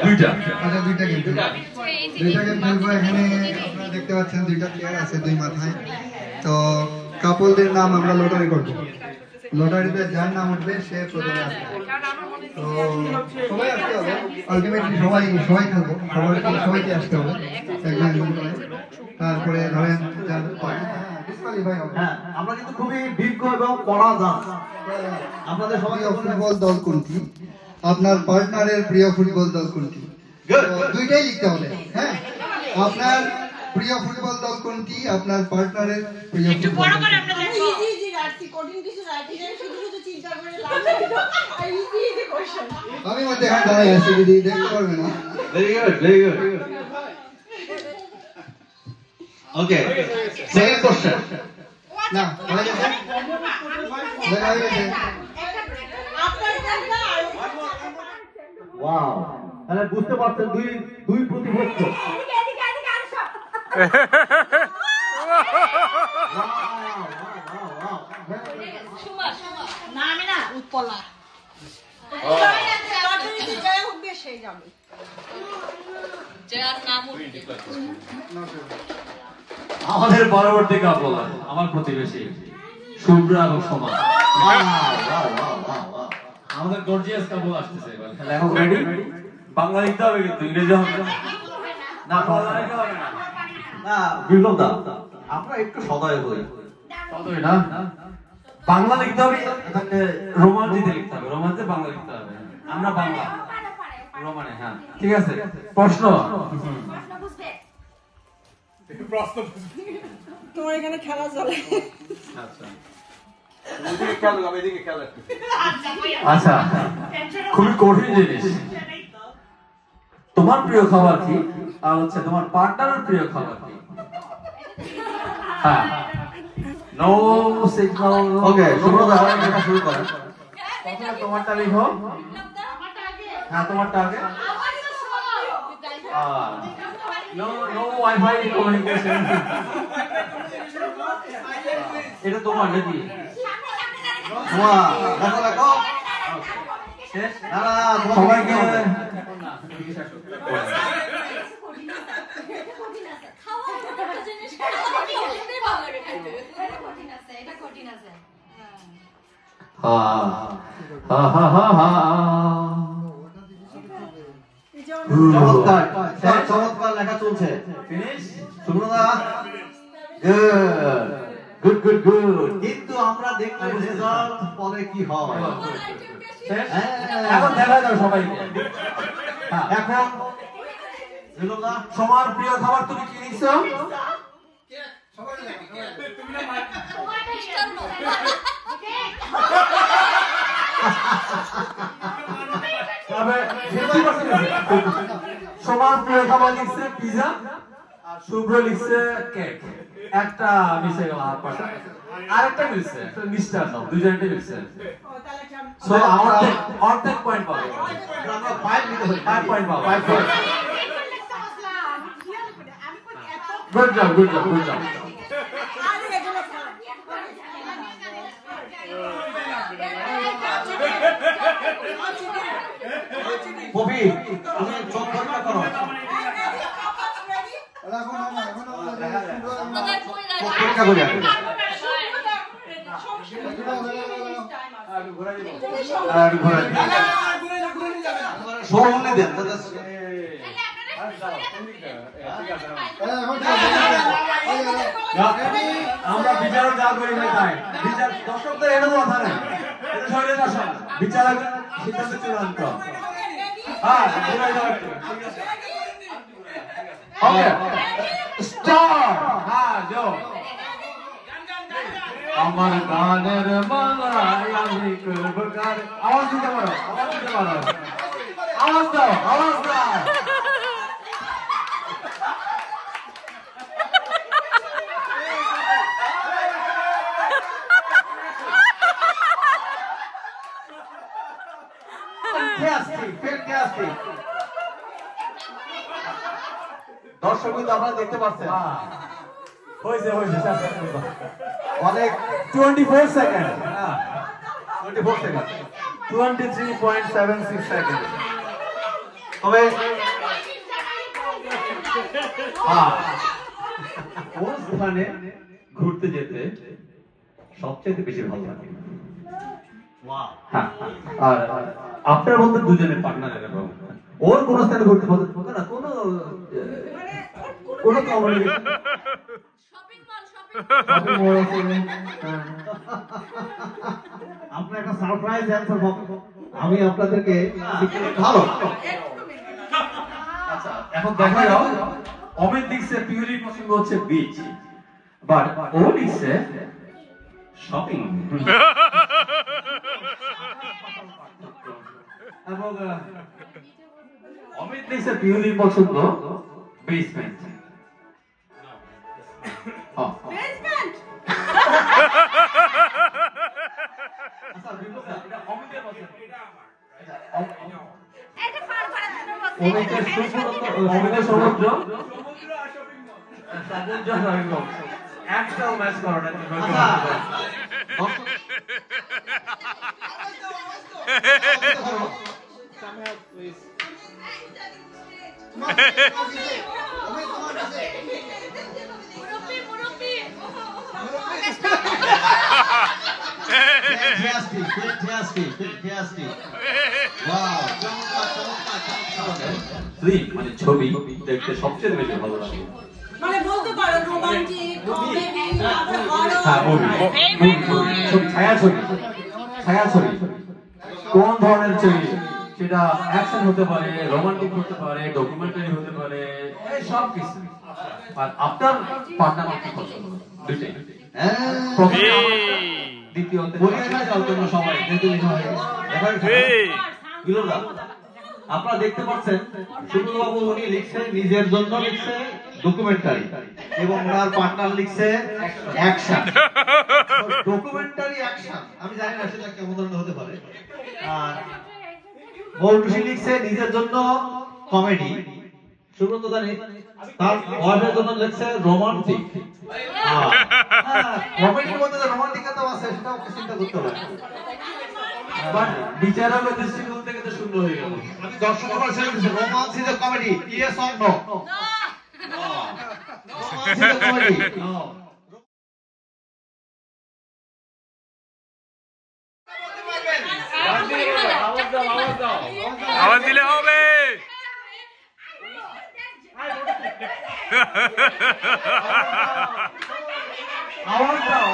দুইটা আচ্ছা দুইটা গেম খেলবো। এখানে আপনারা দেখতে পাচ্ছেন দুইটা প্লেয়ার আছে দুই মাথায়। তো কাপলদের নাম আমরা লটারি করবো। লটারিতে যার নাম উঠবে সে প্রথমে আসবে। তো সবাই আসতে হবে, আলটিমেটলি সবাই খেলবো, সবাইকে আসতে হবে একজন করে। তারপরে ধরেন হ্যাঁ, আমরা কিন্তু খুবই বিজ্ঞ এবং কড়া দাস। আপনাদের সবাই ফুটবল দল কোনটি, আপনার পার্টনারের প্রিয় ফুটবল দল কোনটি, দুইটাই লিখতে হবে। হ্যাঁ, আপনার প্রিয় ফুটবল দল কোনটি, আপনার পার্টনারের প্রিয় ফুটবল দল আমি মধ্যে এখানে দাঁড়াই আছি, দিদি দেখতে পারবে না। Very good, very good. Okay, second question. না হয়ে গেছে, দেখা হয়ে গেছে। ওয়াও, তাহলে বুঝতে পারছেন দুই প্রতিপক্ষ। না আমি না উৎপলা আমাদের পরবর্তী কাপল আমার প্রতিবেশী শুভ্রা এবং সোমা। আমাদের গর্জিয়াস কাপল আসতেছে এবার। এখন রেডি? বাংলা লিখতে হবে কিন্তু ইংরেজি হবে না। না বাংলা লিখতে হবে না। না বিপ্লব দা, আমরা একটু সদয় হই। সদয় না, বাংলা লিখতে হবে, রোমাঞ্চিতে লিখতে হবে। রোমাঞ্চে বাংলা লিখতে হবে। আমরা বাংলা রোমানে। হ্যাঁ ঠিক আছে। প্রশ্ন তোমার এখানে খেলা চলে। আচ্ছা, খুবই কঠিন জিনিস। তোমার প্রিয় খাবার কি, আর হচ্ছে তোমার পার্টনারের প্রিয় খাবার কি? হ্যাঁ, নো সিগন্যাল। ওকে, সুব্রত আপনি লেখা শুরু করেন। প্রথমে তোমারটা লিখো। হ্যাঁ, তোমারটা আগে। No no wifi communication. এটা তোমার নাকি? ওয়া, লেখো লেখো। শেষ? না না, সবাইকে চমৎকার, চমৎকার লেখা চলছে। Subrata, good good good good. কিন্তু আমরা দেখলাম রেজাল্ট পরে কি হয়। এখন দেখা যাবে সবাইকে। এখন বিপ্লবদা, সবার প্রিয় খাবার তুমি কি নিছো? সবার প্রিয় খাবার লিখছে পিজা, আর শুভ্র লিখছে কেক। একটা মিশে গেল, আরেকটা মিলছে মিষ্টান্ন, দুজনটা মিলছে। সো অর্ধেক পয়েন্ট পাবে। আমরা 5 নিতে পারি, 5 পয়েন্ট পাবে। 5 point. Good job, good job, good job. কবি, তুমি চোখ বন্ধ করো। পরীক্ষা করে আসো। আর ঘোরা সরুনে দেন। আমরা বিচারক যা করি ভাই তাই। বিচার দর্শকদের এটা কথা নেই, এটা শরীরের দর্শক। বিচারক সিদ্ধান্ত চূড়ান্ত। হ্যাঁ, ঘুরাই দাও একটু। ওকে, স্টার্ট। হ্যাঁ, যাও। আমার গানের মালায় আমি করব গান। আওয়াজ দিতে পারো, আওয়াজ দিতে পারো। আওয়াজ দাও, আওয়াজ দাও। দর্শক কিন্তু আপনারা দেখতে পাচ্ছেন হয়েছে অনেক 24 সেকেন্ড। 24 second 23.76 second. তবে কোন স্থানে ঘুরতে যেতে সবচেয়ে বেশি ভালো লাগে? হ্যাঁ, আর আপনার মধ্যে দুজনের পার্টনার এরকম ওর কোন স্থানে ঘুরতে পছন্দ না কোনো কোনো কমেডি আপনার একটা সারপ্রাইজ অ্যান্সার আমি আপনাদেরকে ভালো। আচ্ছা এখন দেখা যাও অমিত লিখছে পিউরি পছন্দ হচ্ছে বিচ, বাট ও লিখছে শপিং। এবং অমিত লিখছে পিউরি পছন্দ বেসমেন্ট। বেসমেন্ট আচ্ছা বিপ্লব এটা অমিতের পছন্দ, এটা ফার করা জন্য বলছি অমিতের সমুদ্র সমুদ্র সমুদ্র একটাও ম্যাচ করো না মানে ছবি দেখতে সবচেয়ে বেশি ভালো লাগে। মানে বলতে পারো রোমান্টিক কমেডি তারপর হরর। হ্যাঁ মুভি ছবি, ছায়াছবি কোন ধরনের ছবি, সেটা অ্যাকশন হতে পারে, রোমান্টিক হতে পারে, ডকুমেন্টারি হতে পারে, এই সব কিছু। আর আপনার পার্টনার কি পছন্দ? দুইটাই দ্বিতীয়তে সবাই আপনারা দেখতে পাচ্ছেন সুব্রতবাবু উনি লিখছেন নিজের জন্য লিখছে ডকুমেন্টারি এবং ওনার পার্টনার লিখছে অ্যাকশন। ডকুমেন্টারি অ্যাকশন আমি জানি না সেটা কেমন ধরনের হতে পারে। আর মৌটুসি লিখছে নিজের জন্য কমেডি, সুব্রত জানি তার ওয়াইফের জন্য লিখছে রোমান্টিক। কমেডির মধ্যে রোমান্টিকতা আছে সেটাও চিন্তা করতে হবে। বাট বিচারকের দৃষ্টিকোণ থেকে তো শূন্য হয়ে গেল। আমি দর্শক romance is a comedy, yes or no? Romance is a comedy. আওয়াজ দিলে হবে। আওয়াজ দাও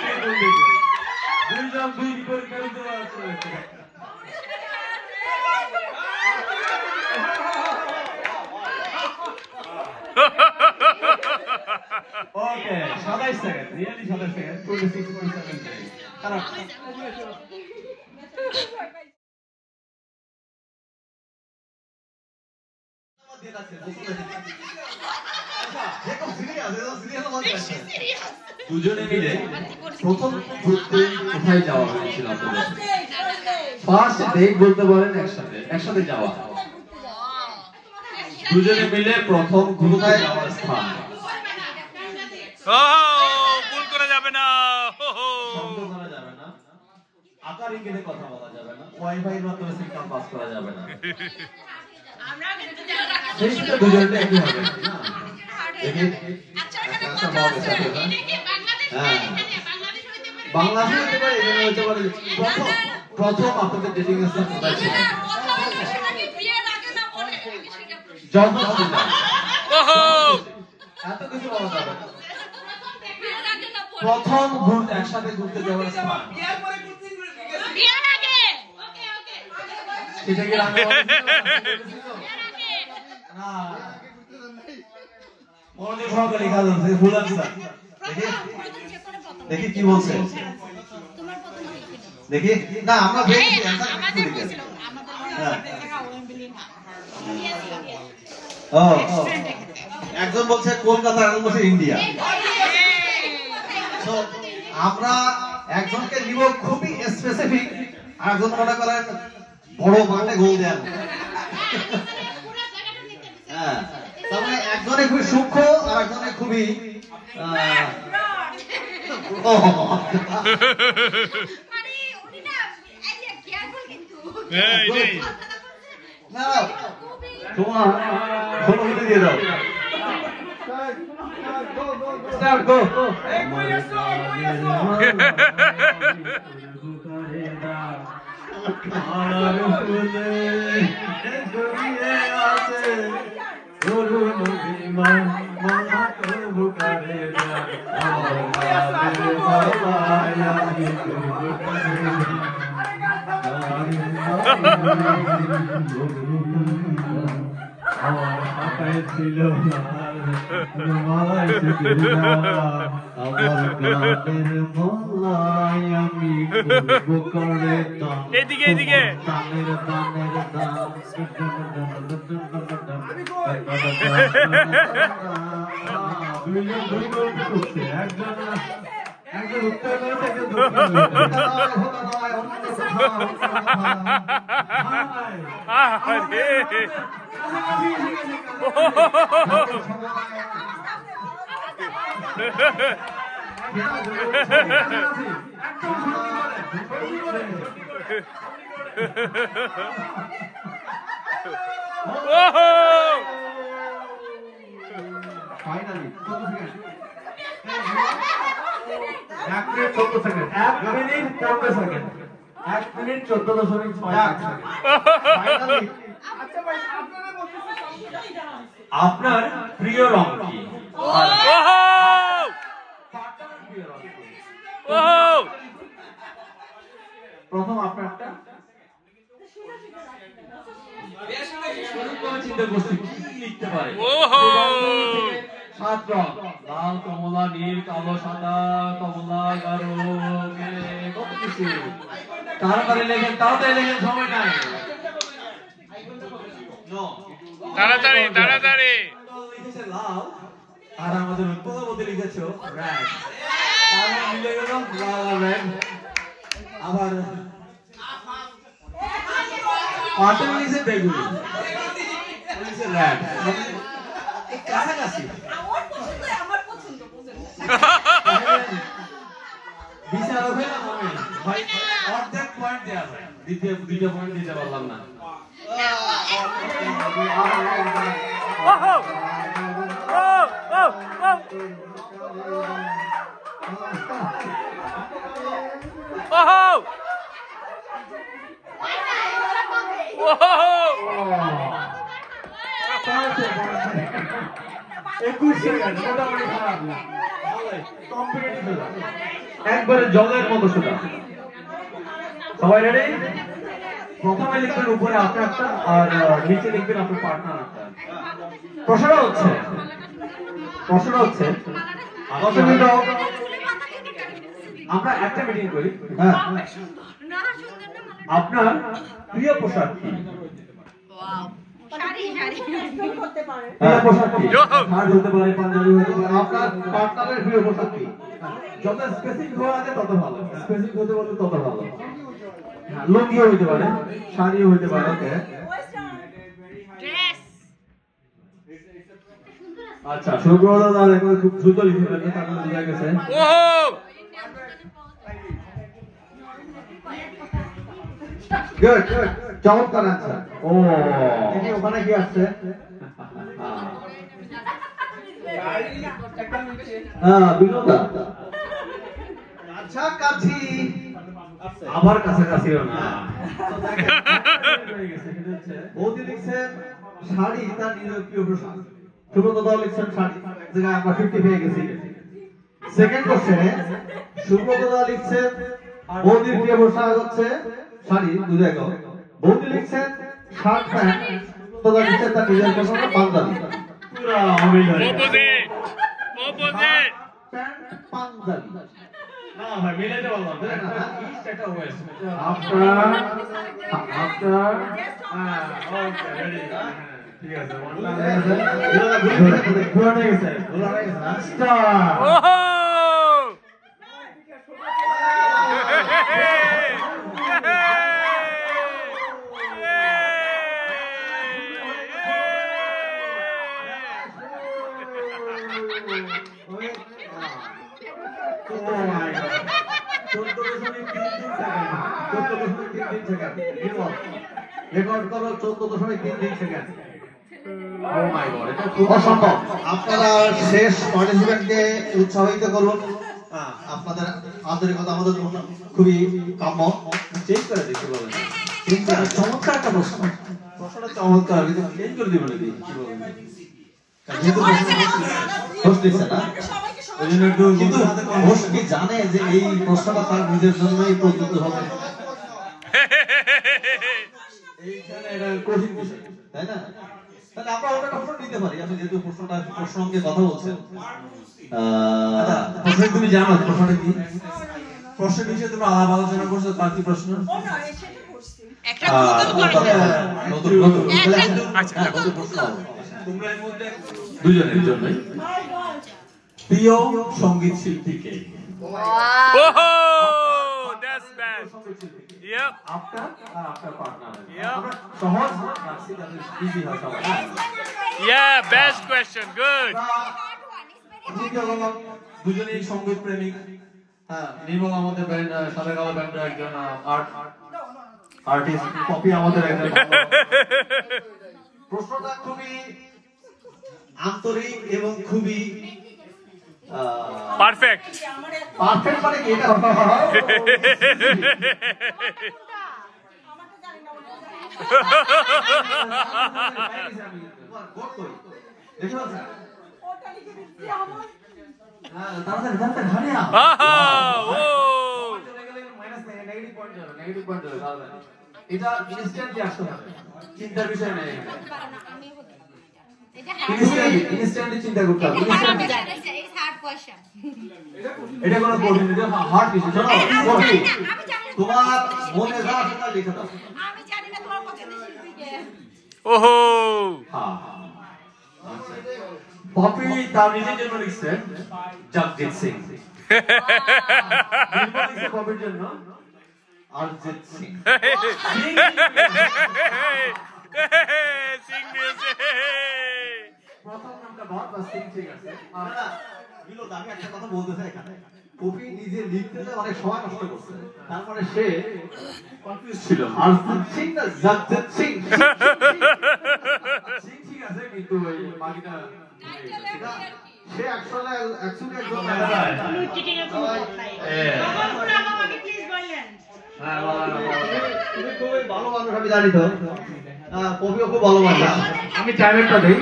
কে বলবে? দুইজন দুই বিপরীত বিরুদ্ধ আছে। ওকে 27 সেকেন্ড, রিয়েলি 27 সেকেন্ড, 26.7 সেকেন্ড। খারাপ দুজনে মিলে প্রথম ঘুরতে কোথায় যাওয়া হয়েছিল আপনাদের? ফার্স্ট ডেট বলতে পারেন, একসাথে যাওয়া। দুজনে মিলে প্রথম ঘুরতে যাওয়ার স্থান। ভুল করা যাবে না, শব্দ করা যাবে না, আকার ইঙ্গিতে কথা বলা যাবে না, ওয়াইফাই এর মাধ্যমে সিগন্যাল পাস করা যাবে না। সেইটা দুজনে একই হবে না? বাংলাদেশ হতে পারে, এখানে হতে পারে। প্রথম আপনাদের ডেটিং স্থান কোথায় ছিল? এত কিছু বলা যাবে না। প্রথম একসাথে ঘুরতে যাওয়ার স্থান সেটা কি মনোযোগ সহকারে লেখা যাচ্ছে ভুল আনসার। দেখি কি বলছে, দেখি না আমরা একজন বলছে কলকাতা, একজন বলছে ইন্ডিয়া। আমরা একজনকে নিব খুবই স্পেসিফিক, আর একজন মনে করেন বড় মাঠে গোল দেন। হ্যাঁ, তার মানে একজনে খুবই সূক্ষ্ম আর একজনে খুবই তোমার 16 মিনিট দিয়ে দাও। স্টার্ট গো। আমার হাতে ছিল আমার কানের মোল্লাই আমি করে এদিকে এদিকে দানের দাম একজন উত্তর করে finally 1 minute 14 second 1 minute 14 second 1 minute 14.5 second finally আপনার প্রিয় রং কি? প্রথম আপনারটা চিন্তা করছি কি লিখতে পারে। সাত রং, লাল, কমলা, নীল, কালো, সাদা, কমলা, গাঢ়, কত কিছু। তাড়াতাড়ি লেখেন, তাড়াতাড়ি লেখেন, সময় নাই। তাড়াতাড়ি তাড়াতাড়ি লিখেছে লাল, আর আমাদের উৎপলের মধ্যে লিখেছে রেড। তাহলে মিলে গেল লাল আর রেড। আবার পাটন লিখেছে বেগুনি, লিখেছে রেড। কাছাকাছি বিচারক হয়ে আমি ভাই অর্ধেক পয়েন্ট দেওয়া যায়, দুইটা পয়েন্ট দিতে পারলাম না। একবারে জলের মতো সোজা। সবাই রেডি? প্রথমে লিখবেন উপরে আপনারটা, আর নিচে লিখবেন আপনার পার্টনার একটা। প্রশ্নটা হচ্ছে 10 মিনিট আমরা একটা মিটিং করি। হ্যাঁ আপনার প্রিয় পোশাক কি? করতে পারে প্রিয় পোশাক কি? শার্ট হতে পারে, পাঞ্জাবি হতে পারে। আপনার পার্টনারের প্রিয় পোশাক কি? যত স্পেসিফিক হওয়া যায় তত ভালো, স্পেসিফিক হতে পারলে তত ভালো। লুঙ্গিও হতে পারে, শাড়িও হতে পারে। আচ্ছা, শুভ্রতা দাদা এখন খুব দ্রুত লিখে ফেলবে, তারপরে বোঝা গেছে। গুড চমৎকার আনসার। দেখি ওখানে কি আসছে। বিনোদা আচ্ছা কাছি আবার কাছাকাছিও না। বৌদি লিখছেন শাড়ি তার নিজের প্রিয় পোশাক। সুব্রতদাও লিখছেন শাড়ি, জায়গায় আমরা 50 পেয়ে গেছি। সেকেন্ড কোশ্চেনে সুব্রতদা লিখছেন বৌদির প্রিয় পোশাক হচ্ছে শাড়ি, বুঝে গেল। বৌদি লিখছেন শার্ট প্যান্ট, সুব্রতদা লিখছেন তার নিজের পোশাক পাঞ্জাবি। পুরা অমিল হয়ে গেছে। অপোজিট অপোজিট প্যান্ট পাঞ্জাবি না ভাই, মিলাইতে পারলাম না। ইস্ট একটা ওয়েস্ট। আফটার ওকে, রেডি। ঠিক আছে, পুরানো গেছে স্টার। রেকর্ড করো 14.33 সেকেন্ড। Oh my God, এটা খুব অসম্ভব। আপনারা শেষ পার্টিসিপেন্টকে উৎসাহিত করুন। আপনাদের আন্তরিকতা আমাদের জন্য খুবই কাম্য। চেঞ্জ করে দেখি বলেন। চেঞ্জ করে চমৎকার একটা প্রশ্ন। প্রশ্নটা চমৎকার, কিন্তু চেঞ্জ করে দিবেন নাকি? কি বলেন? যেহেতু হোস্ট দিচ্ছে না, ওই জন্য একটু কিন্তু হোস্ট কি জানে যে এই প্রশ্নটা তার নিজের জন্যই প্রযোজ্য হবে? এইখানে এটা কঠিন বিষয়, তাই না? তাহলে আমরা ওটা প্রশ্ন নিতে পারি। আপনি যেহেতু প্রশ্ন নিয়ে কথা বলছেন, প্রশ্ন তুমি জানো প্রশ্নটা কি? প্রশ্নের বিষয়ে তোমরা আলাপ আলোচনা করছো, তার কি প্রশ্ন? একটা নতুন করে নতুন নতুন আচ্ছা নতুন প্রশ্ন। তোমরা এর মধ্যে দুজনের জন্যই প্রিয় সঙ্গীত শিল্পী কে? ওহো দ্যাটস ব্যাড ইয়েপ আপনার আর আপনার পার্টনার। Yep. আমরা সহজ রাখছি যাতে ইজি হয় সবাই। ইয়া বেস্ট কোশ্চেন গুড দ্বিতীয় হলো দুজনেই সঙ্গীত প্রেমিক। হ্যাঁ, নির্মল আমাদের ব্যান্ড সাদা কালো ব্যান্ডের একজন আর্টিস্ট, পপি আমাদের একজন। প্রশ্নটা খুবই আন্তরিক এবং খুবই পারফেক্ট পারফেক্ট। মানে কি এটা? তাড়াতাড়ি তাড়াতাড়ি হারিয়ে নাও। আহা ও এটা ইনস্ট্যান্টলি আসতে হবে, চিন্তার বিষয় নেই। ইনস্ট্যান্টলি চিন্তা করতে হবে। এটা কোনো কঠিন, এটা হার্ড বিষয়। শোনো, কঠিন। তোমার মনে যা আছে তা লিখে দাও। ওহো হ্যাঁ, আচ্ছা। পপি তার নিজের জন্য লিখছে জগজিৎ সিং। নির্মল লিখছে পপির জন্য অরিজিৎ সিং। সিং দিয়েছে প্রথম নামটা বাদ বা সিং ঠিক আছে। আর না, বিনোদ, আমি একটা কথা বলতে চাই এখানে। কবি নিজে লিখতে যে অনেক সময় নষ্ট করছে, তারপরে সে কনফিউজ ছিল। অরিজিৎ সিং না জগজিৎ সিং। সিং ঠিক আছে, কিন্তু ওই বাকিটা সে অ্যাকচুয়ালি একজন হ্যাঁ, তুমি খুবই ভালো মানুষ, আমি জানি তো। কবিও খুব ভালো মানুষ। আমি টাইমারটা দেই।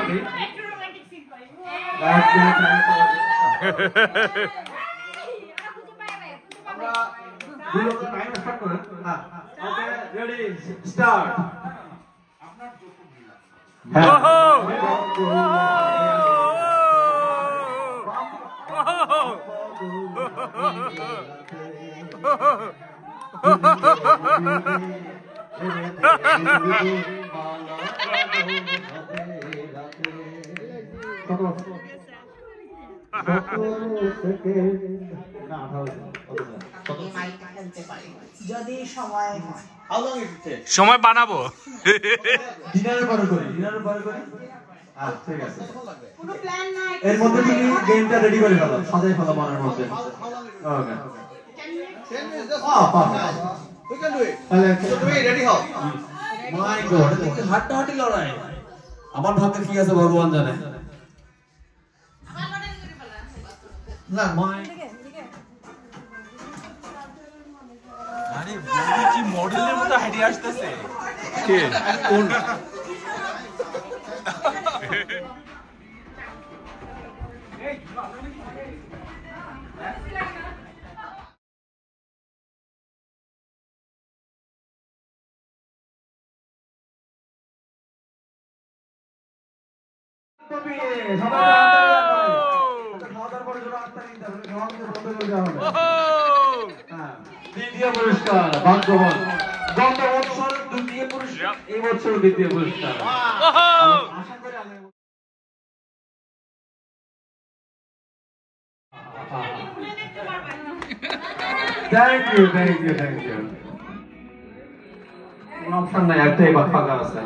আমরা দুটো টাইম স্টার্ট করেন। হ্যাঁ, ওকে, রেডি, স্টার্ট। ওহো যদি সময় হয় সময় বানাবো ডিনারের পরে করি, ডিনারের পরে করি। আচ্ছা, ঠিক আছে। কোনো প্ল্যান নাই এর মধ্যে তুমি গেমটা রেডি করে ফেলো, সাজাই ফেলো মনের মধ্যে। ওকে। তুমি রেডি হও। মাই গড, এটা কি হাড্ডাহাড্ডি লড়াই? আমার ভাগ্যে কি আছে ভগবান জানে। না, মাই আরে বৌদি কি মডেলের মতো হাঁটে আসতেছে। কে কোন কপি সবাই খাওয়ার পরে জোরে আত্মা নিতে হবে, খাওয়ার পরে বন্ধ করে দেওয়া হবে। ওহো হ্যাঁ, দ্বিতীয় পুরস্কার ভাগ্যবান গত বছর দ্বিতীয় পুরস্কার, এই বছর দ্বিতীয় পুরস্কার। ওহো আশা করি আগামী thank you thank you thank you. কোন অপশন নাই, একটাই ফাঁকা আছে।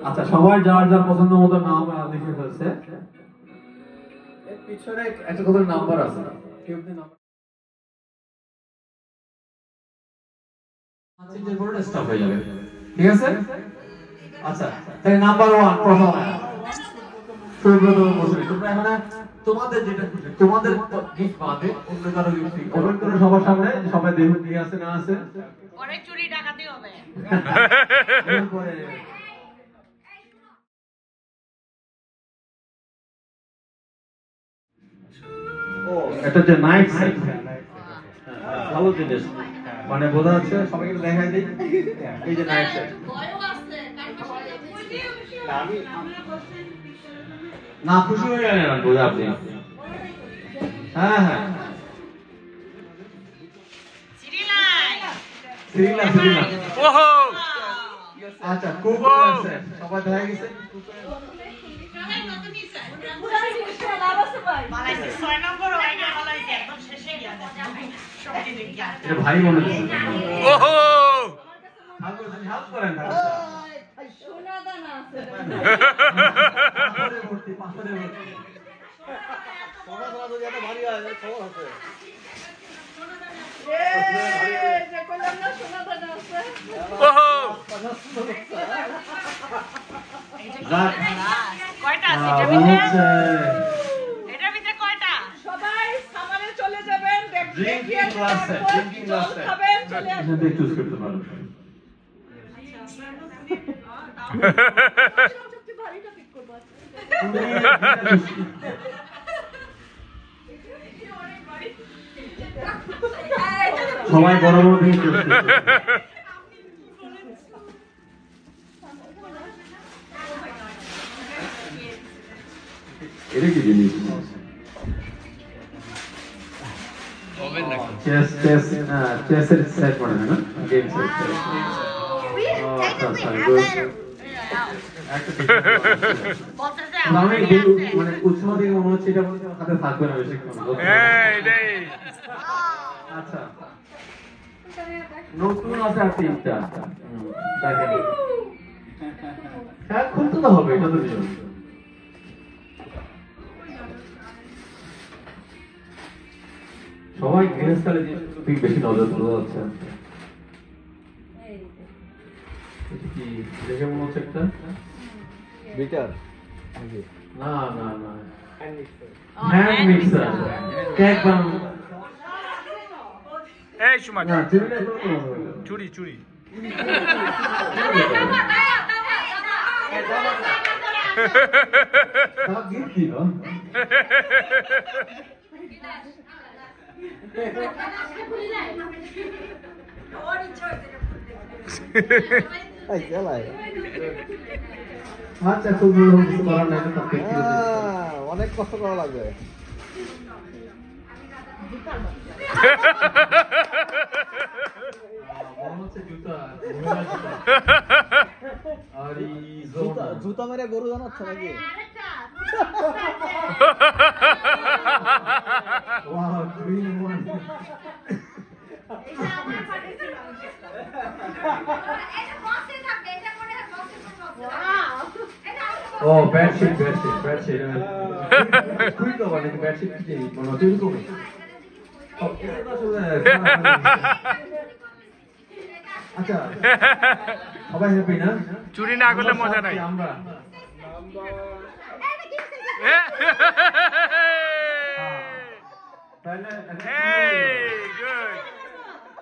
আচ্ছা, সবাই যার যার পছন্দ মতো নাম লিখে ফেলছে। এর পিছনে একটা করে নাম্বার আছে, কেউ নাম্বার চেঞ্জের পরে স্টপ হয়ে যাবে, ঠিক আছে? আচ্ছা, তাই নাম্বার 1 প্রথম সুব্রত মৌসুমী, তোমরা এখানে তোমাদের যেটা তোমাদের গিফট বাদে অন্য কারো গিফট কমেন্ট করে সবার সামনে, সবাই দেখুন কি আছে না আছে। পরে চুরি ডাকাতি হবে। এরপরে এটা যে নাইট সেট, ভালো জিনিস, মানে বোঝা যাচ্ছে, সবাইকে দেখাই দিই, এই যে নাইট সেট। না খুশি হয়ে গেলেন বোঝা আপনি? হ্যাঁ হ্যাঁ, সিরিলা সিরিলা। ওহো আচ্ছা, কুকুর সেট সবাই দেখা গেছে। এটা ভাই মনে হচ্ছে। ওহো হেল্প করেন না। সোনা দানা আছে। পাথরে ভর্তি, পাথরে ভর্তি। সোনা সোনা যদি এত ভারী হয় খবর আছে। যে কইলাম না সোনা দানা আছে। ওহো কয়টা আছে এটার ভিতরে কয়টা? সবাই সামনে চলে যাবেন, drinking glass set, drinking glass set খাবেন, চলে আসবেন। এখান থেকে চুজ করতে পারো। সবচেয়ে ভারীটা পিক করব। সবাই বড় বড় দিয়ে চুজ করতে। এটা কি জিনিস? চেস চেস চেসের সেট মনে হয় না, গেম সেট। আমি মানে উৎসাহ দিয়ে মনে হচ্ছে এটা হাতে থাকবে না বেশিক্ষণ। আচ্ছা, নতুন আছে আর 3টা। দেখেন, হ্যাঁ খুলতে তো হবে, এটা তো নিয়ম। সবাই গৃহস্থালে যে বেশি নজর তোলা যাচ্ছে। কি দেখে মনে হচ্ছে একটা বিটার না না না, হ্যান্ড মিক্সার, কেক বানানো। এই সময় না চুরিটা তো মনে হলো। চুরি চুরি তা গিফট দিল। আচ্ছা, খুব কিছু করার নাই, অনেক কষ্ট করা লাগবে। জুতা মেরে গরু জানাচ্ছে নাকি? ও বেডশিট বেডশিট বেডশিট খুবই তো মানে বেডশিট কি মনে হচ্ছে এরকম। আচ্ছা, সবাই হ্যাপি না? চুরি না করলে মজা নাই। আমরা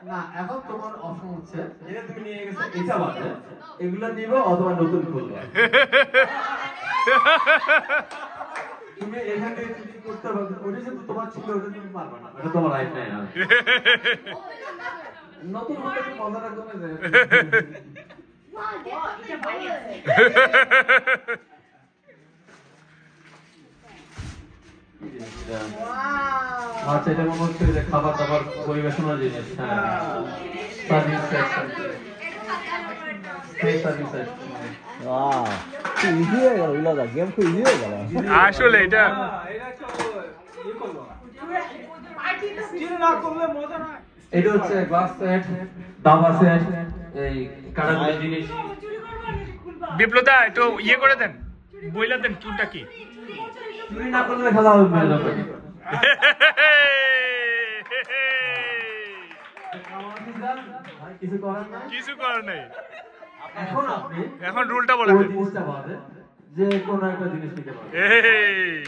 না, এখন তোমার অপশন হচ্ছে যেটা তুমি নিয়ে গেছো এটা বাদে এগুলা নিব অথবা নতুন খুলবে। তুমি এখান থেকে চুরি করতে পারবে, ওটা যেহেতু তোমার ছিল ওটা তুমি পারবে না, এটা তোমার রাইট নাই। আর নতুন হলে কি মজাটা কমে যায়। আচ্ছা, এটা মনে হচ্ছে যে খাবার দাবার পরিবেশনার জিনিস। হ্যাঁ, service section, service section. Easy হয়ে গেল, উল্লাদা গেম খুব ইজি হয়ে গেল আসলে এটা এটা হচ্ছে গ্লাস সেট, দাবা সেট, এই কাটাকুটি জিনিস। বিপ্লতা একটু ইয়ে করে দেন, বইলা দেন কোনটা কি। চুরি না করলে খেলা হবে না। কিছু করার নাই। কিছু করার নাই। এখন আপনি এখন রুলটা বলে ওই দেন। জিনিসটা বাদে যে কোনো একটা জিনিস নিতে পারবেন। এই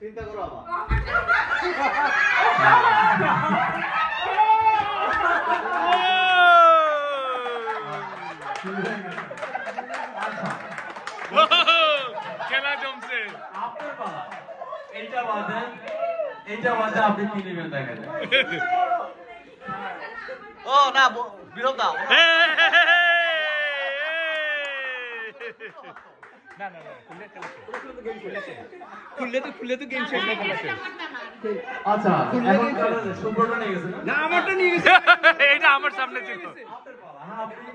চিন্তা করো আবার খেলা জমছে। আপনার পালা। এইটা বাদে আপনি কি নেবেন দেখেন। ও না বিরোধ দাও না না না খুললে তো গেম শেষ না খেলা শেষ। আচ্ছা এখন সম্পূর্ণ নিয়ে গেছে না আমারটা নিয়ে গেছে। এইটা আমার সামনে ছিল। আপনার পালা। হ্যাঁ আপনি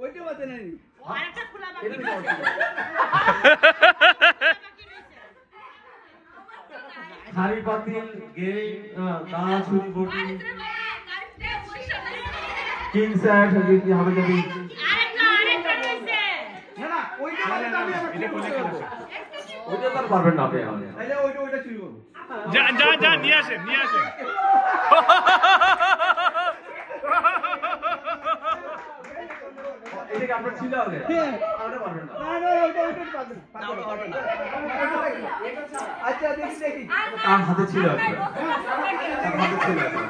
ওইটা বাদে নাই আরেকটা খোলা বাকি হাড়ি পাতিল গেম দাঁড়া ছুরি বটি কিং স্যাট কি হবে যদি আরেকটা রয়েছে ওইটা তো আর পারবেন না আপনি এখন। যা যা যা নিয়ে আসেন নিয়ে আসেন। এটাকে আপনার ছিল আগে আমরা পারবেন না আচ্ছা দেখি তার হাতে ছিল আগে তার হাতে ছিল আগে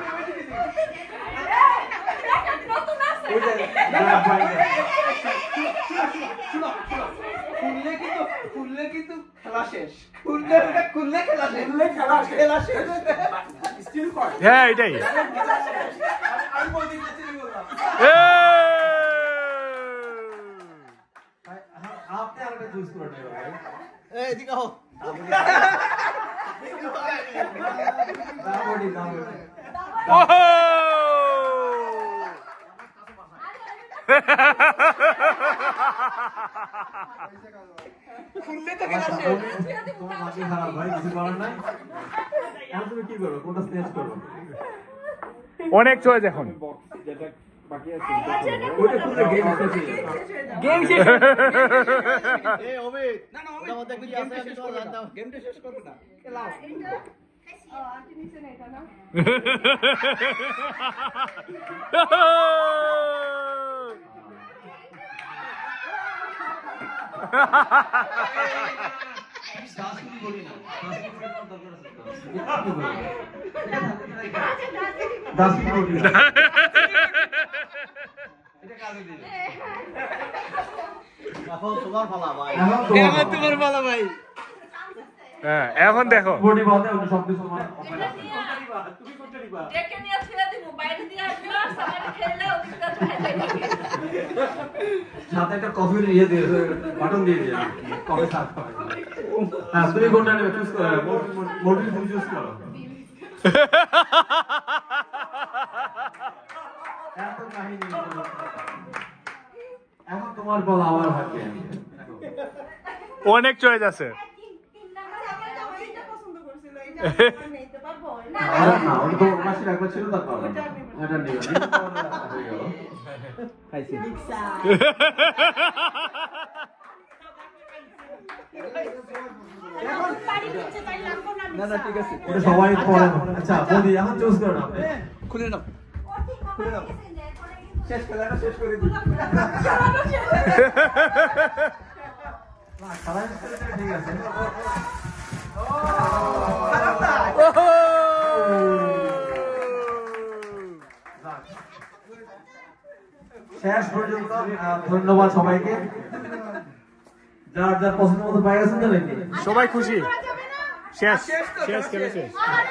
খুললে কিন্তু খেলা শেষ খুললে খেলা শেষ হ্যাঁ এটাই। আমি বলতে গেছিলাম আপনি আরেকটা চুজ করে নেবেন ভাই এদিকে আও দাবড়ি ওহো খুললে তো খেলা শেষ তোমার ভাগ্য খারাপ ভাই কিছু করার নাই এখন তুমি কি করবে কোনটা স্নেচ করবে অনেক চয়েস এখন। ওইটা খুলে গেম শেষ এই অমিত না না ওটার মধ্যে কি আছে আমি তো জানতাম গেমটা শেষ করবে না খেলাও এখন তোমার পালা ভাই এখন তোমার পালা ভাই হ্যাঁ এখন দেখো বডি বাদে ওটা সবকিছু আমার তুমি কোনটা নিবা দেখে নিয়ে ছেড়ে দিব বাইরে দিয়ে আসবে আর সবাই খেললে ওদিকটা চলে যাবে সাথে একটা কফির ইয়ে দিয়ে বাটন দিয়ে দিয়ে কফি সার্ভ করে হ্যাঁ তুমি কোনটা নেবে চুজ করো মোটিভ তুমি চুজ করো এত কাহিনী এখন তোমার বলা আমার ভাগ্যে অনেক চয়েস আছে। না ওটা তো মাসির একবার ছিল তারপর এটা নিয়ে হয়ে গেল খাইছি এখন বাড়ি দিচ্ছে তাই লাগবো না না না ঠিক আছে এটা সবাই পড়ে আচ্ছা বদি এখন চুজ করো না আপনি খুলে নাও খুলে নাও শেষ খেলাটা শেষ করে দিই না খেলা ঠিক আছে শেষ পর্যন্ত ধন্যবাদ সবাইকে যার যার পছন্দ মতো পাই গেছেন না নাকি সবাই খুশি শেষ শেষ খেলা শেষ। আর